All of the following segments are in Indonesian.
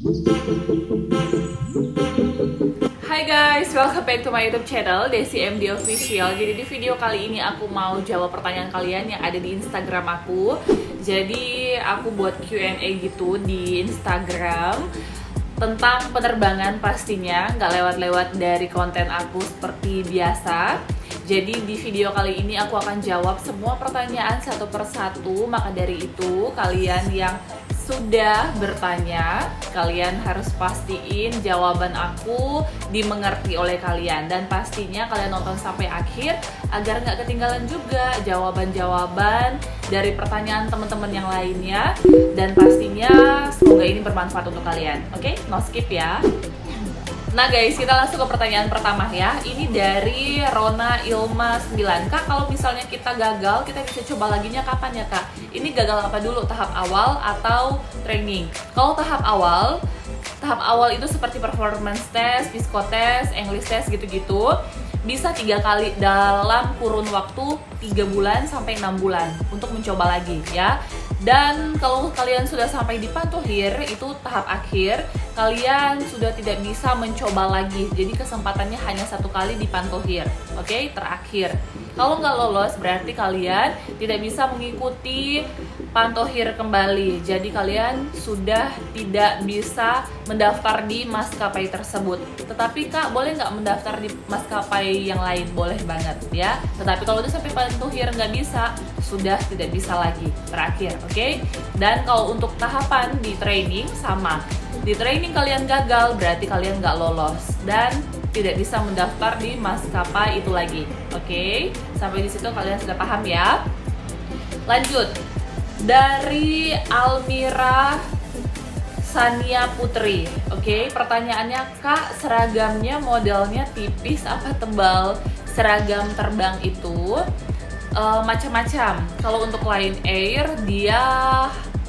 Hai guys, welcome back to my YouTube channel Desi MD Official. Jadi di video kali ini aku mau jawab pertanyaan kalian yang ada di Instagram aku. Jadi aku buat Q&A gitu di Instagram tentang penerbangan pastinya, nggak lewat-lewat dari konten aku seperti biasa. Jadi di video kali ini aku akan jawab semua pertanyaan satu persatu. Maka dari itu kalian yang sudah bertanya, kalian harus pastiin jawaban aku dimengerti oleh kalian. Dan pastinya kalian nonton sampai akhir agar nggak ketinggalan juga jawaban-jawaban dari pertanyaan teman-teman yang lainnya. Dan pastinya semoga ini bermanfaat untuk kalian. Oke, no skip ya. Nah guys, kita langsung ke pertanyaan pertama ya. Ini dari Rona Ilma 9. Kak, kalau misalnya kita gagal, kita bisa coba laginya kapan ya Kak? Ini gagal apa dulu? Tahap awal atau training? Kalau tahap awal itu seperti performance test, psikotes, English test gitu-gitu. Bisa 3 kali dalam kurun waktu 3 bulan sampai 6 bulan untuk mencoba lagi ya. Dan kalau kalian sudah sampai di pantohir, itu tahap akhir, kalian sudah tidak bisa mencoba lagi. Jadi kesempatannya hanya 1 kali di pantohir, oke? Terakhir. Kalau nggak lolos, berarti kalian tidak bisa mengikuti pantohir kembali. Jadi kalian sudah tidak bisa mendaftar di maskapai tersebut. Tetapi Kak, boleh nggak mendaftar di maskapai yang lain? Boleh banget ya. Tetapi kalau udah sampai pantohir nggak bisa, sudah tidak bisa lagi. Terakhir, oke? Dan kalau untuk tahapan di training sama. Di training kalian gagal, berarti kalian nggak lolos dan tidak bisa mendaftar di maskapai itu lagi. Oke? Sampai di situ kalian sudah paham ya? Lanjut. Dari Almira Sania Putri. Oke, pertanyaannya, Kak, seragamnya modelnya tipis apa tebal? Seragam terbang itu macam-macam. Kalau untuk Lion Air dia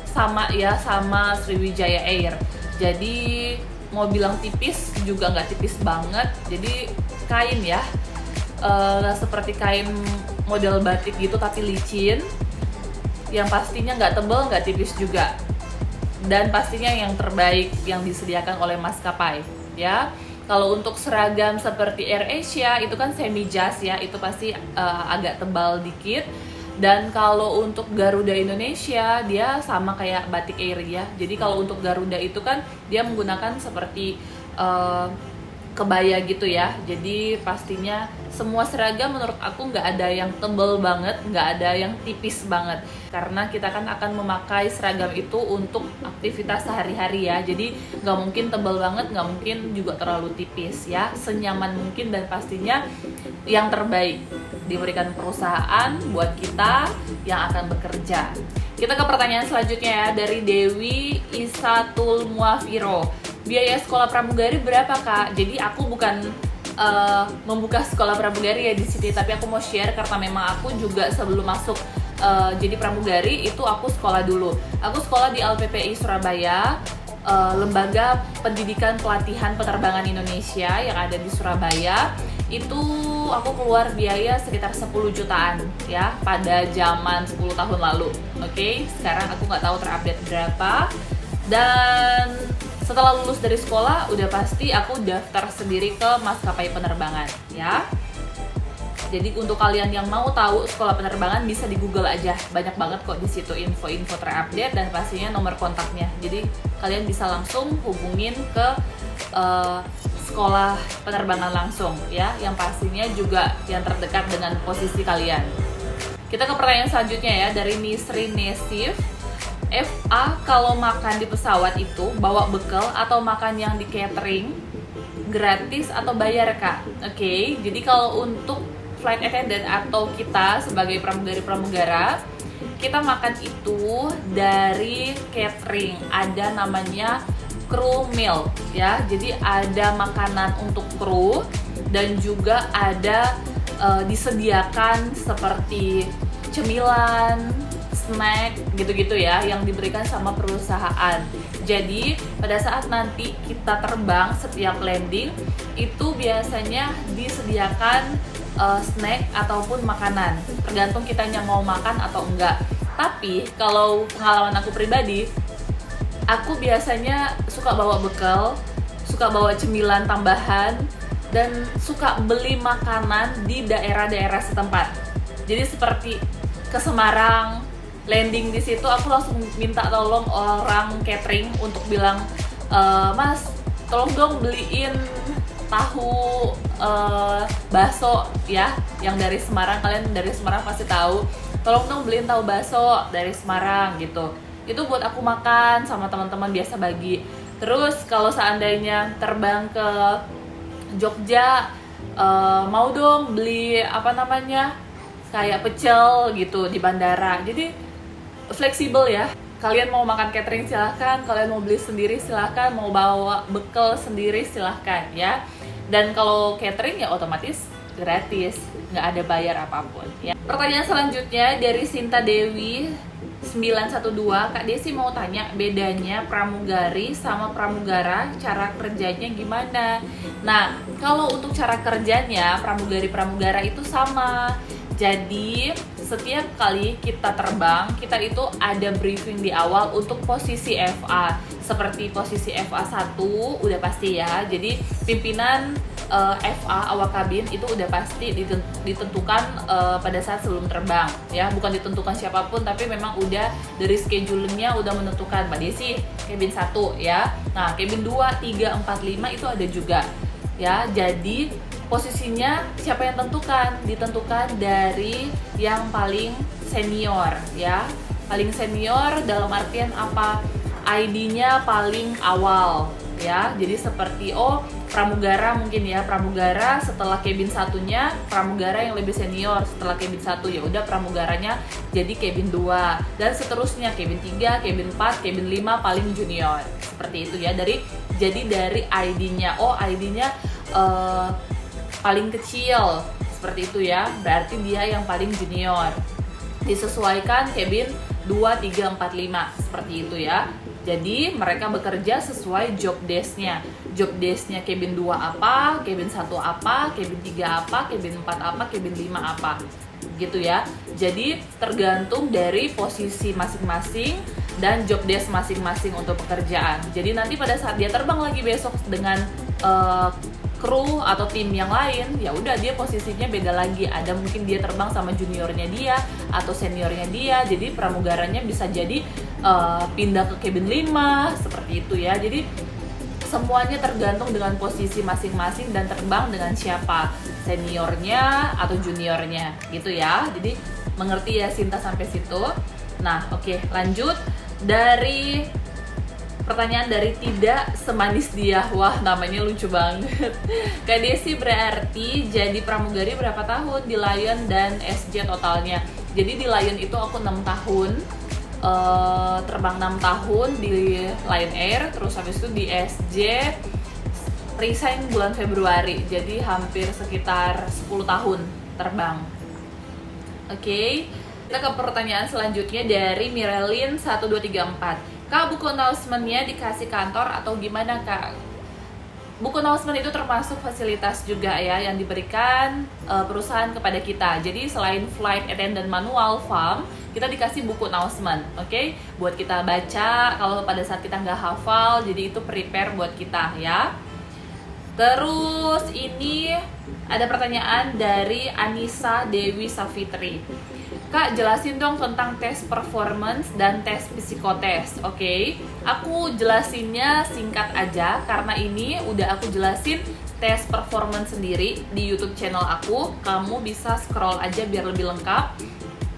sama ya, sama Sriwijaya Air. Jadi mau bilang tipis juga nggak tipis banget. Jadi kain ya, seperti kain model batik gitu tapi licin. Yang pastinya nggak tebal, nggak tipis juga. Dan pastinya yang terbaik yang disediakan oleh maskapai ya. Kalau untuk seragam seperti AirAsia itu kan semi jas ya, itu pasti agak tebal dikit. Dan kalau untuk Garuda Indonesia dia sama kayak Batik Air ya. Jadi kalau untuk Garuda itu kan dia menggunakan seperti kebaya gitu ya. Jadi pastinya semua seragam menurut aku nggak ada yang tebal banget, nggak ada yang tipis banget. Karena kita kan akan memakai seragam itu untuk aktivitas sehari-hari ya. Jadi nggak mungkin tebal banget, nggak mungkin juga terlalu tipis ya. Senyaman mungkin dan pastinya yang terbaik diberikan perusahaan buat kita yang akan bekerja. Kita ke pertanyaan selanjutnya ya, dari Dewi Isatul Muafiro. Biaya sekolah pramugari berapa Kak? Jadi aku bukan membuka sekolah pramugari ya di sini, tapi aku mau share karena memang aku juga sebelum masuk jadi pramugari itu aku sekolah dulu. Aku sekolah di LPPI Surabaya, Lembaga Pendidikan Pelatihan Penerbangan Indonesia yang ada di Surabaya. Itu aku keluar biaya sekitar 10 jutaan ya pada zaman 10 tahun lalu. Oke, sekarang aku nggak tahu terupdate berapa. Dan setelah lulus dari sekolah udah pasti aku daftar sendiri ke maskapai penerbangan ya. Jadi untuk kalian yang mau tahu sekolah penerbangan bisa di Google aja, banyak banget kok di situ info-info terupdate dan pastinya nomor kontaknya. Jadi kalian bisa langsung hubungin ke sekolah penerbangan langsung ya, yang pastinya juga yang terdekat dengan posisi kalian. Kita ke pertanyaan selanjutnya ya, dari Nisri Nesif. FA, kalau makan di pesawat itu bawa bekal atau makan yang di catering gratis atau bayar Kak? Oke, jadi kalau untuk flight attendant atau kita sebagai pramugari-pramugara, kita makan itu dari catering, ada namanya crew meal ya. Jadi ada makanan untuk kru dan juga ada disediakan seperti cemilan, snack gitu-gitu ya yang diberikan sama perusahaan. Jadi pada saat nanti kita terbang setiap landing itu biasanya disediakan snack ataupun makanan, tergantung kitanya mau makan atau enggak. Tapi kalau pengalaman aku pribadi, Aku biasanya suka bawa bekal, suka bawa cemilan tambahan, dan suka beli makanan di daerah-daerah setempat. Jadi seperti ke Semarang, landing di situ aku langsung minta tolong orang catering untuk bilang, Mas, tolong dong beliin tahu bakso ya, yang dari Semarang, kalian dari Semarang pasti tahu. Tolong dong beliin tahu bakso dari Semarang gitu. Itu buat aku makan sama teman-teman, biasa bagi. Terus kalau seandainya terbang ke Jogja, mau dong beli kayak pecel gitu di bandara. Jadi fleksibel ya. Kalian mau makan catering silahkan, kalian mau beli sendiri silahkan, mau bawa bekal sendiri silahkan ya. Dan kalau catering ya otomatis gratis, nggak ada bayar apapun ya. Pertanyaan selanjutnya dari Sinta Dewi 912, Kak Desi mau tanya bedanya pramugari sama pramugara, cara kerjanya gimana? Nah, kalau untuk cara kerjanya pramugari-pramugara itu sama. Jadi setiap kali kita terbang, kita itu ada briefing di awal untuk posisi FA. Seperti posisi FA 1 udah pasti ya. Jadi pimpinan FA awak kabin itu udah pasti ditentukan pada saat sebelum terbang ya, bukan ditentukan siapapun tapi memang udah dari schedule-nya udah menentukan Mbak Desi cabin 1 ya. Nah, cabin 2, 3, 4, 5 itu ada juga ya. Jadi posisinya siapa yang ditentukan dari yang paling senior ya. Paling senior dalam artian apa? ID-nya paling awal ya. Jadi seperti pramugara mungkin ya, pramugara setelah cabin satunya pramugara yang lebih senior, setelah cabin 1 ya udah pramugaranya jadi cabin 2 dan seterusnya, cabin 3, cabin 4, cabin 5 paling junior. Seperti itu ya. Jadi dari ID-nya, ID-nya paling kecil seperti itu ya, berarti dia yang paling junior. Disesuaikan cabin 2, 3, 4, 5 seperti itu ya. Jadi mereka bekerja sesuai job desk-nya. Job desk-nya cabin 2 apa, cabin 1 apa, cabin 3 apa, cabin 4 apa, cabin 5 apa. Gitu ya. Jadi tergantung dari posisi masing-masing dan job desk masing-masing untuk pekerjaan. Jadi nanti pada saat dia terbang lagi besok dengan kru atau tim yang lain, ya udah dia posisinya beda lagi. Ada mungkin dia terbang sama juniornya dia atau seniornya dia. Jadi pramugaranya bisa jadi pindah ke cabin 5 seperti itu ya. Jadi semuanya tergantung dengan posisi masing-masing dan terbang dengan siapa, seniornya atau juniornya gitu ya. Jadi mengerti ya Sinta sampai situ. Nah, oke, lanjut dari pertanyaan dari Tidak Semanis Dia. Wah, namanya lucu banget. Kak Desi berarti jadi pramugari berapa tahun di Lion dan SJ totalnya? Jadi di Lion itu aku 6 tahun, terbang 6 tahun di Lion Air, terus habis itu di SJ resign bulan Februari, jadi hampir sekitar 10 tahun terbang. Oke, kita ke pertanyaan selanjutnya dari Mirelin 1234. Kak, buku announcement-nya dikasih kantor atau gimana Kak? Buku announcement itu termasuk fasilitas juga ya yang diberikan perusahaan kepada kita. Jadi selain flight attendant manual farm, kita dikasih buku announcement, oke? Buat kita baca kalau pada saat kita nggak hafal, jadi itu prepare buat kita ya. Terus ini ada pertanyaan dari Anissa Dewi Safitri. Kak, jelasin dong tentang tes performance dan tes psikotes, oke? Aku jelasinnya singkat aja, karena ini udah aku jelasin tes performance sendiri di YouTube channel aku. Kamu bisa scroll aja biar lebih lengkap.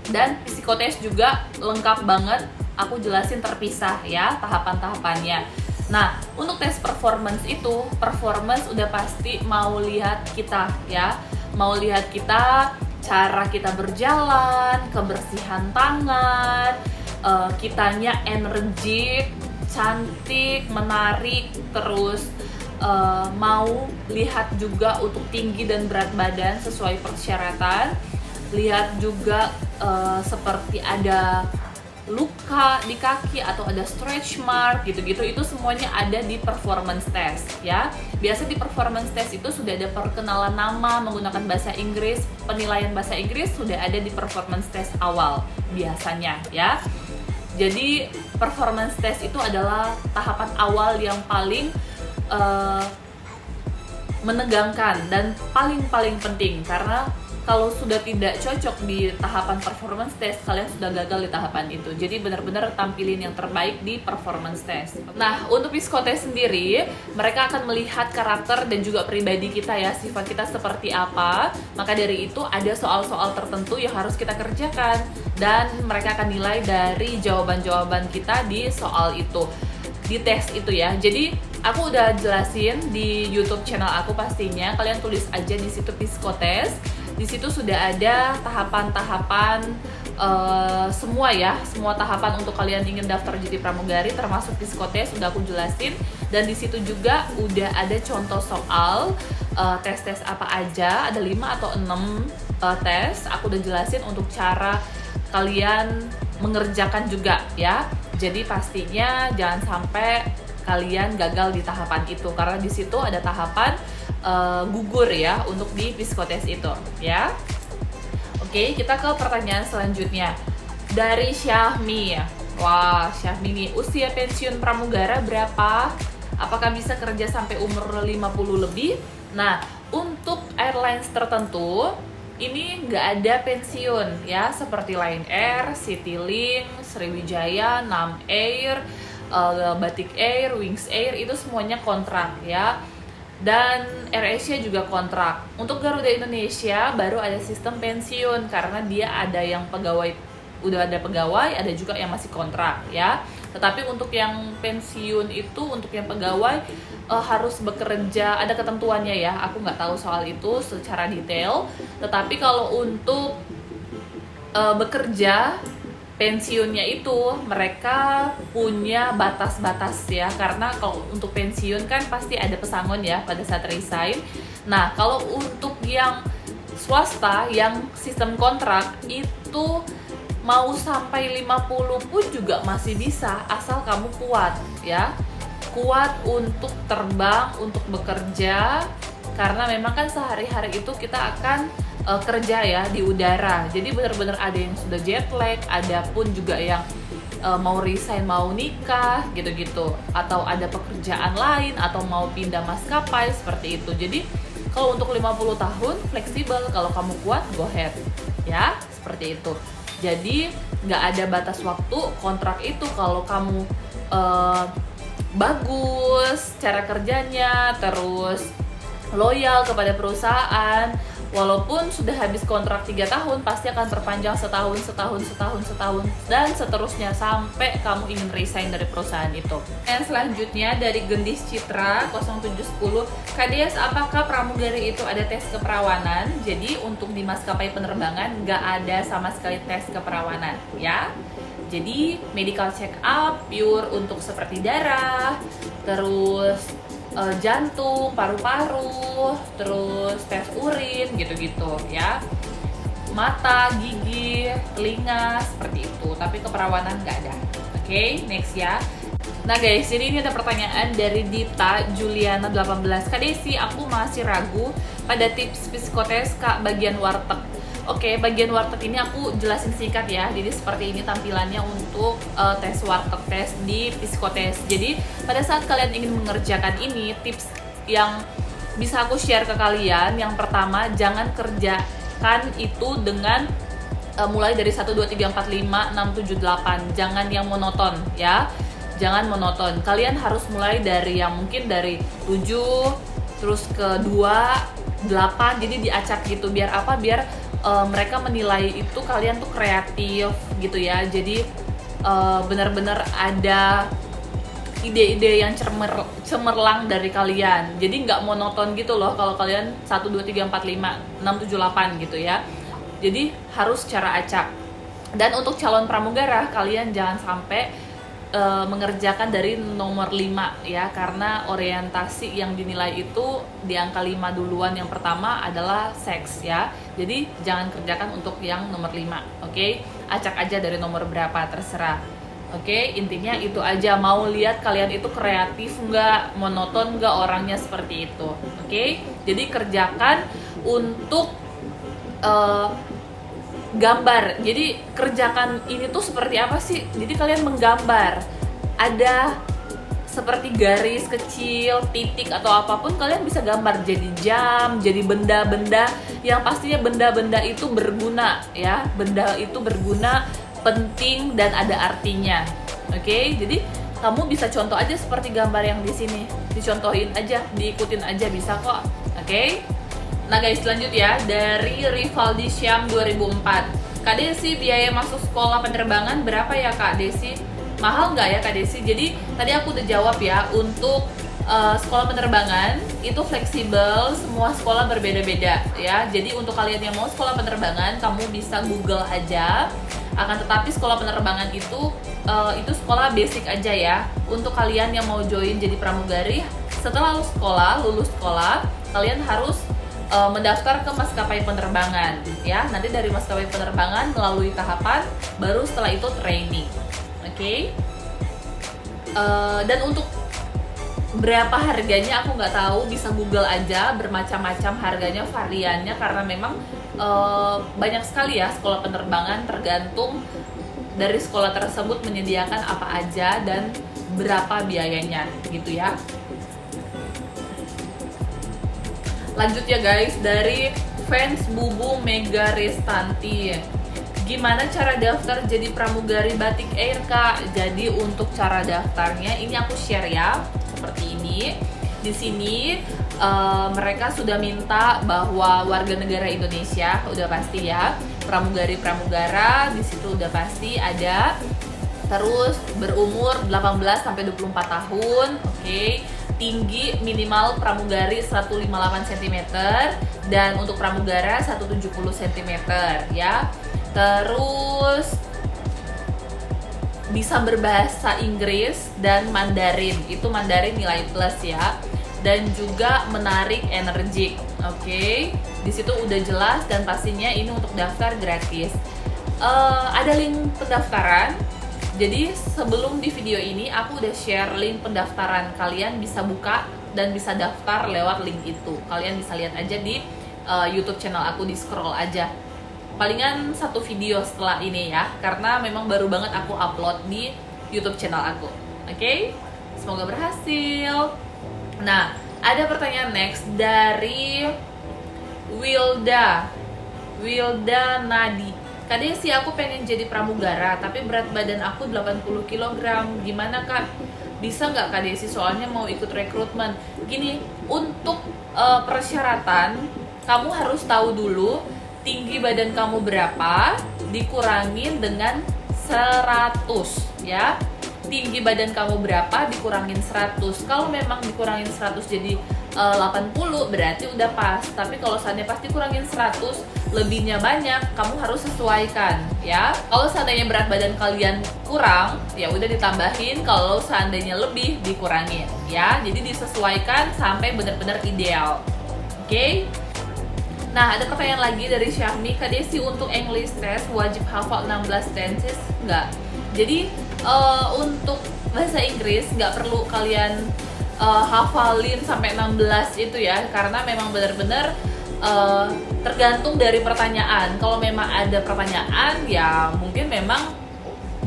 Dan psikotes juga lengkap banget, aku jelasin terpisah ya tahapan-tahapannya. Nah, untuk tes performance itu, performance udah pasti mau lihat kita ya. Mau lihat kita, cara kita berjalan, kebersihan tangan, kitanya energik, cantik, menarik, terus mau lihat juga untuk tinggi dan berat badan sesuai persyaratan. Lihat juga seperti ada luka di kaki atau ada stretch mark gitu-gitu, itu semuanya ada di performance test ya. Biasa di performance test itu sudah ada perkenalan nama menggunakan bahasa Inggris, penilaian bahasa Inggris sudah ada di performance test awal biasanya ya. Jadi performance test itu adalah tahapan awal yang paling menegangkan dan paling penting, karena kalau sudah tidak cocok di tahapan performance test, kalian sudah gagal di tahapan itu. Jadi benar-benar tampilin yang terbaik di performance test. Nah, untuk psikotes sendiri, mereka akan melihat karakter dan juga pribadi kita ya, sifat kita seperti apa. Maka dari itu ada soal-soal tertentu yang harus kita kerjakan, dan mereka akan nilai dari jawaban-jawaban kita di soal itu, di tes itu ya. Jadi aku udah jelasin di YouTube channel aku, pastinya kalian tulis aja di situ psikotes. Di situ sudah ada tahapan-tahapan semua ya, semua tahapan untuk kalian ingin daftar jadi pramugari, termasuk psikotes sudah aku jelasin. Dan di situ juga udah ada contoh soal tes-tes apa aja, ada 5 atau 6 tes. Aku udah jelasin untuk cara kalian mengerjakan juga ya. Jadi pastinya jangan sampai kalian gagal di tahapan itu, karena di situ ada tahapan gugur ya untuk di psikotes itu ya. Oke, kita ke pertanyaan selanjutnya dari Syahmi. Wah, Syahmi nih, usia pensiun pramugara berapa? Apakah bisa kerja sampai umur 50 lebih? Nah, untuk airlines tertentu ini nggak ada pensiun ya, seperti Lion Air, Citylink, Sriwijaya, Nam Air, Batik Air, Wings Air, itu semuanya kontrak ya. Dan AirAsia juga kontrak. Untuk Garuda Indonesia baru ada sistem pensiun, karena dia ada yang pegawai, udah ada pegawai, ada juga yang masih kontrak ya. Tetapi untuk yang pensiun itu, untuk yang pegawai harus bekerja, ada ketentuannya ya. Aku nggak tahu soal itu secara detail. Tetapi kalau untuk bekerja pensiunnya itu mereka punya batas-batas ya, karena kalau untuk pensiun kan pasti ada pesangon ya pada saat resign. Nah, kalau untuk yang swasta yang sistem kontrak itu mau sampai 50 pun juga masih bisa, asal kamu kuat ya. Kuat untuk terbang, untuk bekerja, karena memang kan sehari-hari itu kita akan kerja ya di udara. Jadi benar-benar ada yang sudah jet lag, ada pun juga yang mau resign, mau nikah gitu-gitu, atau ada pekerjaan lain, atau mau pindah maskapai seperti itu. Jadi kalau untuk 50 tahun fleksibel, kalau kamu kuat go ahead ya, seperti itu. Jadi nggak ada batas waktu kontrak itu. Kalau kamu bagus cara kerjanya, terus loyal kepada perusahaan, walaupun sudah habis kontrak 3 tahun, pasti akan terpanjang setahun, dan seterusnya sampai kamu ingin resign dari perusahaan itu. Dan selanjutnya dari Gendis Citra 0710, KDS, apakah pramugari itu ada tes keperawanan? Jadi untuk di maskapai penerbangan nggak ada sama sekali tes keperawanan ya. Jadi medical check up pure untuk seperti darah, terus jantung, paru-paru, terus tes urin gitu-gitu ya. Mata, gigi, telinga seperti itu, tapi keperawanan nggak ada. Oke, next ya. Nah guys, jadi ini ada pertanyaan dari Dita Juliana 18. Kak Desi, aku masih ragu pada tips psikotes Kak bagian warteg. Oke, bagian warteg ini aku jelasin singkat ya. Jadi seperti ini tampilannya untuk tes warteg, tes di psikotes. Jadi pada saat kalian ingin mengerjakan ini, tips yang bisa aku share ke kalian, yang pertama, jangan kerjakan itu dengan mulai dari 1, 2, 3, 4, 5, 6, 7, 8. Jangan yang monoton ya. Jangan monoton. Kalian harus mulai dari yang mungkin dari 7, terus ke 2, 8. Jadi diacak gitu. Biar apa? Biar mereka menilai itu kalian tuh kreatif gitu ya. Jadi benar-benar ada ide-ide yang cemerlang dari kalian. Jadi nggak monoton gitu loh kalau kalian 1, 2, 3, 4, 5, 6, 7, 8 gitu ya. Jadi harus secara acak. Dan untuk calon pramugara, kalian jangan sampai mengerjakan dari nomor 5 ya, karena orientasi yang dinilai itu di angka 5 duluan. Yang pertama adalah seks ya. Jadi jangan kerjakan untuk yang nomor 5. Oke? Acak aja dari nomor berapa terserah. Oke, intinya itu aja. Mau lihat kalian itu kreatif nggak, monoton nggak orangnya seperti itu. Oke? Jadi kerjakan untuk gambar. Jadi kerjakan ini tuh seperti apa sih? Jadi kalian menggambar. Ada seperti garis kecil, titik atau apapun, kalian bisa gambar jadi jam, jadi benda-benda yang pastinya benda-benda itu berguna ya. Benda itu berguna, penting dan ada artinya. Oke? Jadi kamu bisa contoh aja seperti gambar yang di sini. Dicontohin aja, diikutin aja bisa kok. Oke? Nah guys, lanjut ya, dari Rivaldi Syam 2004. Kak Desi, biaya masuk sekolah penerbangan berapa ya Kak Desi? Mahal nggak ya Kak Desi? Jadi tadi aku udah jawab ya, untuk sekolah penerbangan itu fleksibel, semua sekolah berbeda-beda ya. Jadi untuk kalian yang mau sekolah penerbangan, kamu bisa Google aja. Akan tetapi sekolah penerbangan itu sekolah basic aja ya. Untuk kalian yang mau join jadi pramugari, setelah lulus sekolah, kalian harus mendaftar ke maskapai penerbangan ya. Nanti dari maskapai penerbangan melalui tahapan, baru setelah itu training. Oke. Dan untuk berapa harganya aku nggak tahu, bisa Google aja, bermacam-macam harganya, variannya, karena memang banyak sekali ya sekolah penerbangan, tergantung dari sekolah tersebut menyediakan apa aja dan berapa biayanya gitu ya. Lanjut ya guys, dari fans Bubu Mega Restanti. Gimana cara daftar jadi pramugari Batik Air Kak? Jadi untuk cara daftarnya ini aku share ya, seperti ini. Di sini mereka sudah minta bahwa warga negara Indonesia udah pasti ya, pramugari-pramugara di situ udah pasti ada. Terus berumur 18 sampai 24 tahun, oke. Tinggi minimal pramugari 158 cm dan untuk pramugara 170 cm ya. Terus bisa berbahasa Inggris dan Mandarin. Itu Mandarin nilai plus ya. Dan juga menarik, energik. Oke. Di situ udah jelas dan pastinya ini untuk daftar gratis. Ada link pendaftaran. Jadi sebelum di video ini aku udah share link pendaftaran, kalian bisa buka dan bisa daftar lewat link itu. Kalian bisa lihat aja di YouTube channel aku, di scroll aja. Palingan satu video setelah ini ya, karena memang baru banget aku upload di YouTube channel aku. Oke? Semoga berhasil. Nah, ada pertanyaan next dari Wilda Nadi. Kak Desi, aku pengen jadi pramugara, tapi berat badan aku 80 kg. Gimana Kak? Bisa nggak Kak Desi? Soalnya mau ikut rekrutmen. Gini, untuk persyaratan, kamu harus tahu dulu tinggi badan kamu berapa, dikurangin dengan 100 ya. Tinggi badan kamu berapa, dikurangin 100. Kalau memang dikurangin 100 jadi 80, berarti udah pas. Tapi kalau seandainya pas dikurangin 100, lebihnya banyak, kamu harus sesuaikan ya. Kalau seandainya berat badan kalian kurang, ya udah ditambahin. Kalau seandainya lebih, dikurangin ya. Jadi disesuaikan sampai benar-benar ideal. Oke? Nah, ada pertanyaan lagi dari Syahmi. Kak Desi, untuk English test wajib hafal 16 tenses nggak? Jadi untuk bahasa Inggris nggak perlu kalian hafalin sampai 16 itu ya, karena memang benar-benar tergantung dari pertanyaan. Kalau memang ada pertanyaan ya mungkin memang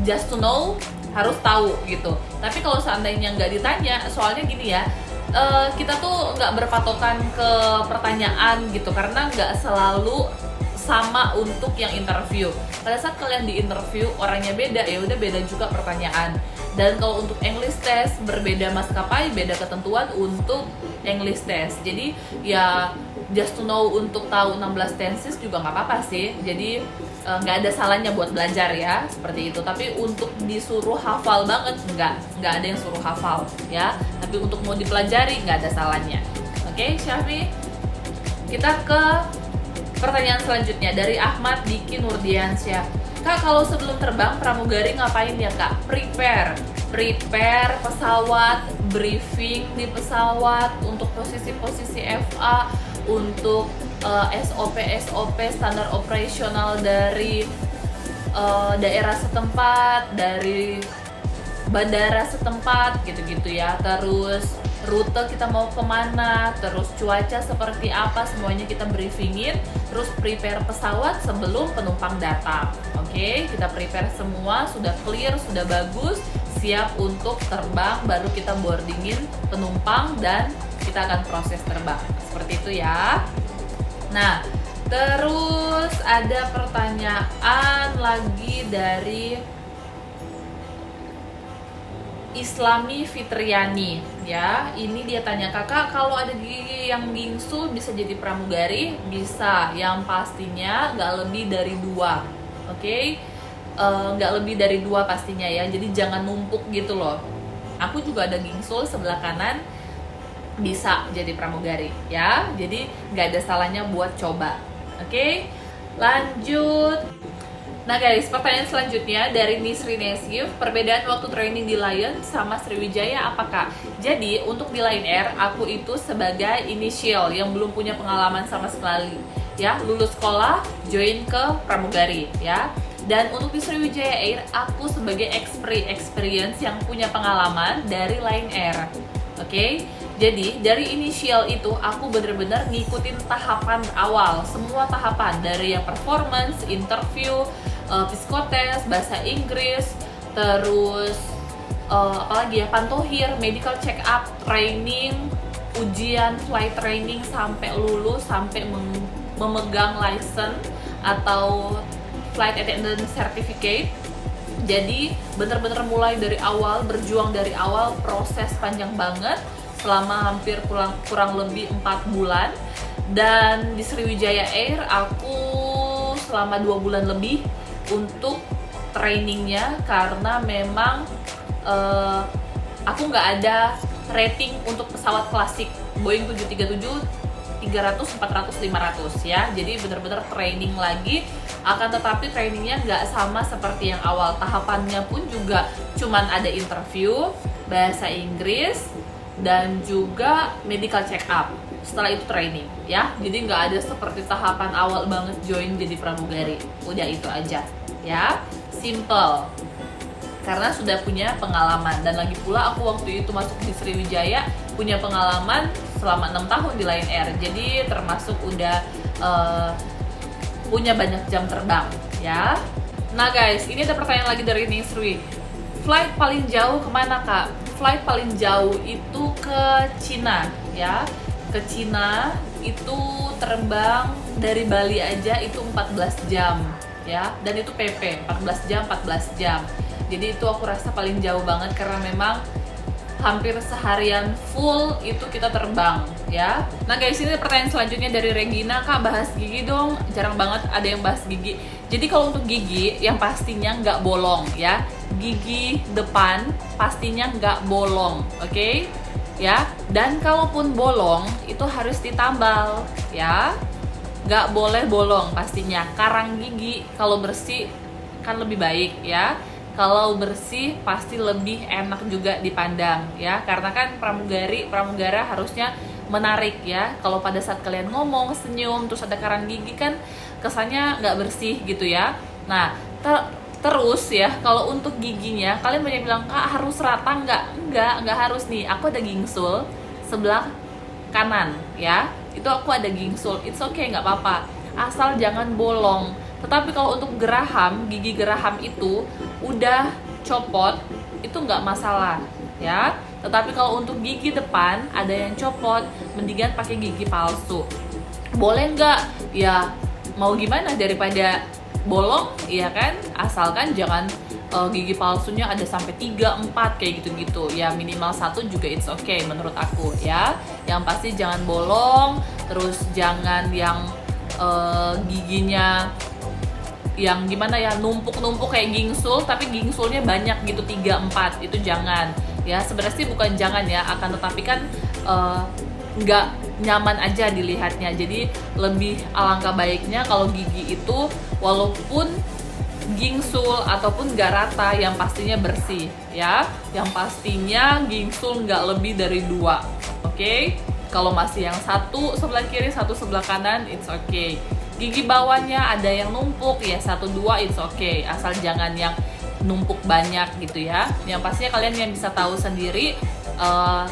just to know, harus tahu gitu. Tapi kalau seandainya nggak ditanya, soalnya gini ya, kita tuh nggak berpatokan ke pertanyaan gitu, karena nggak selalu sama untuk yang interview. Pada saat kalian di interview orangnya beda, ya udah beda juga pertanyaan. Dan kalau untuk English test berbeda maskapai, beda ketentuan untuk English test. Jadi ya just to know, untuk tahu 16 tenses juga nggak apa-apa sih. Jadi nggak ada salahnya buat belajar ya, seperti itu. Tapi untuk disuruh hafal banget nggak ada yang suruh hafal ya. Tapi untuk mau dipelajari nggak ada salahnya. Oke, Syafi, kita ke pertanyaan selanjutnya dari Ahmad Diki Nurdiansyah. Kak, kalau sebelum terbang pramugari ngapain ya Kak? Prepare pesawat, briefing di pesawat untuk posisi-posisi FA, untuk SOP standar operasional dari daerah setempat, dari bandara setempat gitu-gitu ya. Terus rute kita mau kemana, terus cuaca seperti apa, semuanya kita briefingin, terus prepare pesawat sebelum penumpang datang. Oke, kita prepare semua, sudah clear, sudah bagus, siap untuk terbang, baru kita boardingin penumpang dan kita akan proses terbang. Seperti itu ya. Nah, terus ada pertanyaan lagi dari Islami Fitriani ya. Ini dia tanya, kakak kalau ada gigi yang gingsul bisa jadi pramugari? Bisa, yang pastinya nggak lebih dari 2. Oke? Nggak lebih dari 2 pastinya ya, jadi jangan numpuk gitu loh. Aku juga ada gingsul sebelah kanan, bisa jadi pramugari ya, jadi nggak ada salahnya buat coba. Oke? Lanjut. Nah guys, pertanyaan selanjutnya dari Nisri Nesif, perbedaan waktu training di Lion sama Sriwijaya apakah? Jadi untuk di Lion Air, aku itu sebagai initial yang belum punya pengalaman sama sekali ya, lulus sekolah, join ke pramugari ya. Dan untuk di Sriwijaya Air, aku sebagai experience yang punya pengalaman dari Lion Air. Oke? Jadi dari initial itu aku bener-bener ngikutin tahapan awal, semua tahapan dari yang performance, interview, psikotes, bahasa Inggris, terus apalagi ya, pantohir, medical check up, training, ujian flight training sampai lulus, sampai memegang license atau flight attendant certificate. Jadi bener-bener mulai dari awal, berjuang dari awal, proses panjang banget selama hampir kurang lebih 4 bulan. Dan di Sriwijaya Air aku selama 2 bulan lebih untuk trainingnya, karena memang aku nggak ada rating untuk pesawat klasik Boeing 737 300, 400, 500 ya. Jadi bener-bener training lagi, akan tetapi trainingnya nggak sama seperti yang awal. Tahapannya pun juga cuman ada interview, bahasa Inggris, dan juga medical check up. Setelah itu training ya, jadi nggak ada seperti tahapan awal banget join jadi pramugari. Udah itu aja ya, simple, karena sudah punya pengalaman. Dan lagi pula aku waktu itu masuk di Sriwijaya punya pengalaman selama 6 tahun di Lion Air, jadi termasuk udah punya banyak jam terbang ya. Nah guys, ini ada pertanyaan lagi dari Nisri, flight paling jauh kemana kak? Flight paling jauh itu ke Cina ya, ke Cina itu terbang dari Bali aja itu 14 jam ya, dan itu PP 14 jam 14 jam. Jadi itu aku rasa paling jauh banget, karena memang hampir seharian full itu kita terbang ya. Nah guys, ini pertanyaan selanjutnya dari Regina, kak bahas gigi dong, jarang banget ada yang bahas gigi. Jadi kalau untuk gigi yang pastinya nggak bolong ya, gigi depan pastinya nggak bolong, oke? Ya, dan kalaupun bolong itu harus ditambal ya, nggak boleh bolong pastinya. Karang gigi kalau bersih kan lebih baik ya, kalau bersih pasti lebih enak juga dipandang ya, karena kan pramugara harusnya menarik ya. Kalau pada saat kalian ngomong, senyum, terus ada karang gigi kan kesannya nggak bersih gitu ya. Nah terus ya, kalau untuk giginya kalian banyak bilang kak harus rata, nggak harus nih. Aku ada gingsul sebelah kanan ya, itu aku ada gingsul, it's okay, nggak apa-apa, asal jangan bolong. Tetapi kalau untuk geraham, gigi geraham itu udah copot, itu nggak masalah ya. Tetapi kalau untuk gigi depan ada yang copot, mendingan pakai gigi palsu. Boleh nggak? Ya mau gimana, daripada bolong ya kan, asalkan jangan gigi palsunya ada sampai 3, 4 kayak gitu-gitu ya, minimal 1 juga it's okay menurut aku ya. Yang pasti jangan bolong, terus jangan yang giginya yang gimana ya, numpuk-numpuk kayak gingsul, tapi gingsulnya banyak gitu 3, 4, itu jangan ya. Sebenarnya sih bukan jangan ya, akan tetapi kan nggak nyaman aja dilihatnya. Jadi lebih alangkah baiknya kalau gigi itu walaupun gingsul ataupun nggak rata, yang pastinya bersih ya, yang pastinya gingsul nggak lebih dari 2, oke? Kalau masih yang satu sebelah kiri, satu sebelah kanan, it's okay. Gigi bawahnya ada yang numpuk ya, 1, 2 it's okay, asal jangan yang numpuk banyak gitu ya. Yang pastinya kalian yang bisa tahu sendiri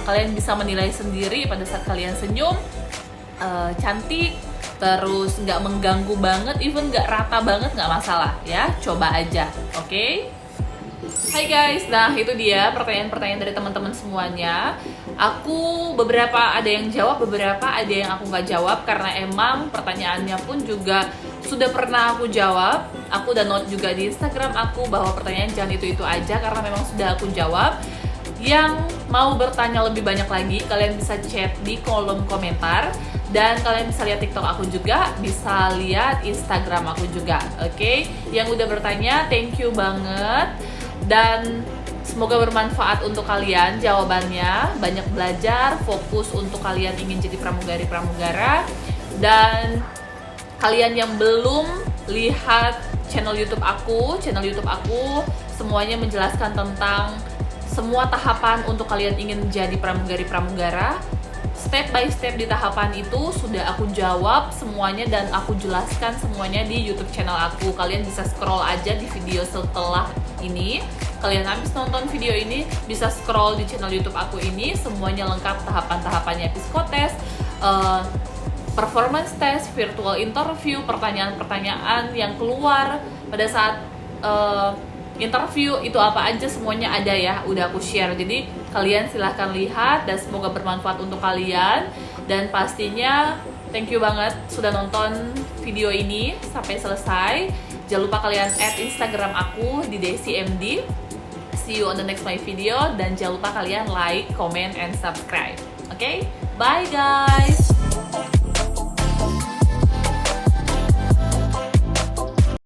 Kalian bisa menilai sendiri pada saat kalian senyum, cantik, terus nggak mengganggu banget, even nggak rata banget nggak masalah ya, coba aja, oke? Hai guys, nah itu dia pertanyaan-pertanyaan dari teman-teman semuanya. Aku beberapa ada yang jawab, beberapa ada yang aku nggak jawab karena emang pertanyaannya pun juga sudah pernah aku jawab. Aku udah note juga di Instagram aku bahwa pertanyaan jangan itu-itu aja karena memang sudah aku jawab. Yang mau bertanya lebih banyak lagi, kalian bisa chat di kolom komentar. Dan kalian bisa lihat TikTok aku juga, bisa lihat Instagram aku juga, oke? Yang udah bertanya, thank you banget. Dan semoga bermanfaat untuk kalian jawabannya, banyak belajar, fokus untuk kalian ingin jadi pramugari-pramugara. Dan kalian yang belum lihat channel YouTube aku semuanya menjelaskan tentang semua tahapan untuk kalian ingin menjadi pramugari-pramugara. Step by step di tahapan itu sudah aku jawab semuanya dan aku jelaskan semuanya di YouTube channel aku. Kalian bisa scroll aja di video setelah ini. Kalian habis nonton video ini bisa scroll di channel YouTube aku ini, semuanya lengkap tahapan-tahapannya, psikotes, performance test, virtual interview, pertanyaan-pertanyaan yang keluar pada saat interview itu apa aja semuanya ada ya, udah aku share. Jadi kalian silahkan lihat dan semoga bermanfaat untuk kalian. Dan pastinya thank you banget sudah nonton video ini sampai selesai. Jangan lupa kalian add Instagram aku di DesiMD. See you on the next my video dan jangan lupa kalian like, comment, and subscribe. Okay? Bye guys!